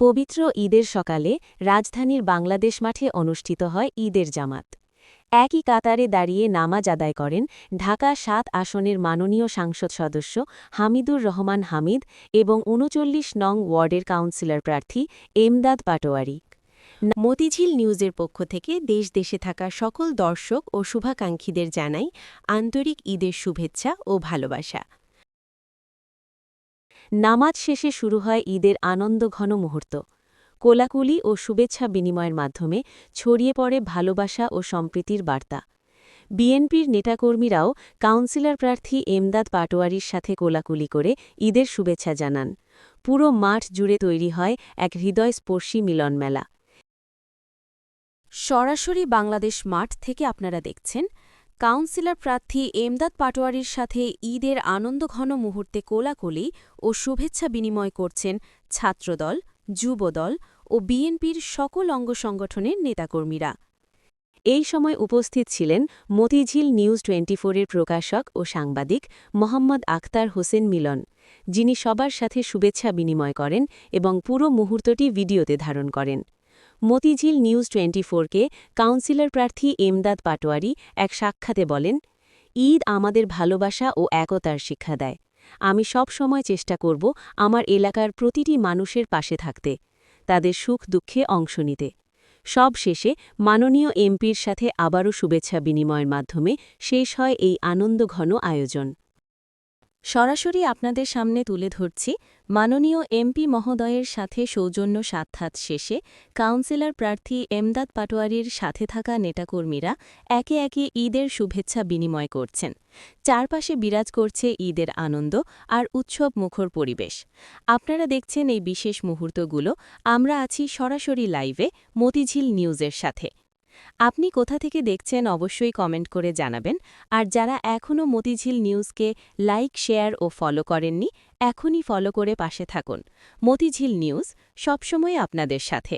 পবিত্র ঈদের সকালে রাজধানীর বাংলাদেশ মাঠে অনুষ্ঠিত হয় ঈদের জামাত। একই কাতারে দাঁড়িয়ে নামাজ আদায় করেন ঢাকা ৭ আসনের মাননীয় সংসদ সদস্য হামিদুর রহমান হামিদ এবং ৩৯ নং ওয়ার্ডের কাউন্সিলর প্রার্থী এমদাদ পাটোয়ারি। মতিঝিল নিউজের পক্ষ থেকে দেশ দেশে থাকা সকল দর্শক ও শুভাকাঙ্ক্ষীদের জানাই আন্তরিক ঈদের শুভেচ্ছা ও ভালোবাসা। নামাজ শেষে শুরু হয় ঈদের আনন্দঘন মুহূর্ত। কোলাকুলি ও শুভেচ্ছা বিনিময়ের মাধ্যমে ছড়িয়ে পড়ে ভালোবাসা ও সম্প্রীতির বার্তা। বিএনপির নেতাকর্মীরাও কাউন্সিলর প্রার্থী এমদাদ পাটোয়ারির সাথে কোলাকুলি করে ঈদের শুভেচ্ছা জানান। পুরো মাঠ জুড়ে তৈরি হয় এক হৃদয়স্পর্শী মিলনমেলা। সরাসরি বাংলাদেশ মাঠ থেকে আপনারা দেখছেন কাউন্সিলর প্রার্থী এমদাদ পাটোয়ারির সাথে ঈদের আনন্দঘন মুহূর্তে কোলাকুলি ও শুভেচ্ছা বিনিময় করছেন ছাত্রদল, যুবদল ও বিএনপির সকল অঙ্গ সংগঠনের নেতাকর্মীরা। এই সময় উপস্থিত ছিলেন মতিঝিল নিউজ 24-এর প্রকাশক ও সাংবাদিক মোহাম্মদ আখতার হোসেন মিলন, যিনি সবার সাথে শুভেচ্ছা বিনিময় করেন এবং পুরো মুহূর্তটি ভিডিওতে ধারণ করেন। মতিঝিল নিউজ 24-কে কাউন্সিলর প্রার্থী এমদাদ পাটোয়ারি এক সাক্ষাতে বলেন, ঈদ আমাদের ভালোবাসা ও একতার শিক্ষা দেয়। আমি সব সময় চেষ্টা করব আমার এলাকার প্রতিটি মানুষের পাশে থাকতে, তাদের সুখ দুঃখে অংশ নিতে। সব শেষে মাননীয় এমপির সাথে আবারও শুভেচ্ছা বিনিময়ের মাধ্যমে শেষ হয় এই আনন্দঘন আয়োজন। সরাসরি আপনাদের সামনে তুলে ধরছি মাননীয় এমপি মহোদয়ের সাথে সৌজন্য সাক্ষাৎ শেষে কাউন্সিলর প্রার্থী এমদাদ পাটোয়ারির সাথে থাকা নেতাকর্মীরা একে একে ঈদের শুভেচ্ছা বিনিময় করছেন। চারপাশে বিরাজ করছে ঈদের আনন্দ আর উৎসব মুখর পরিবেশ। আপনারা দেখছেন এই বিশেষ মুহূর্তগুলো। আমরা আছি সরাসরি লাইভে মতিঝিল নিউজের সাথে। আপনি কোথা থেকে দেখছেন অবশ্যই কমেন্ট করে জানাবেন। আর যারা এখনও মতিঝিল নিউজকে লাইক, শেয়ার ও ফলো করেননি, এখনই ফলো করে পাশে থাকুন। মতিঝিল নিউজ সবসময় আপনাদের সাথে।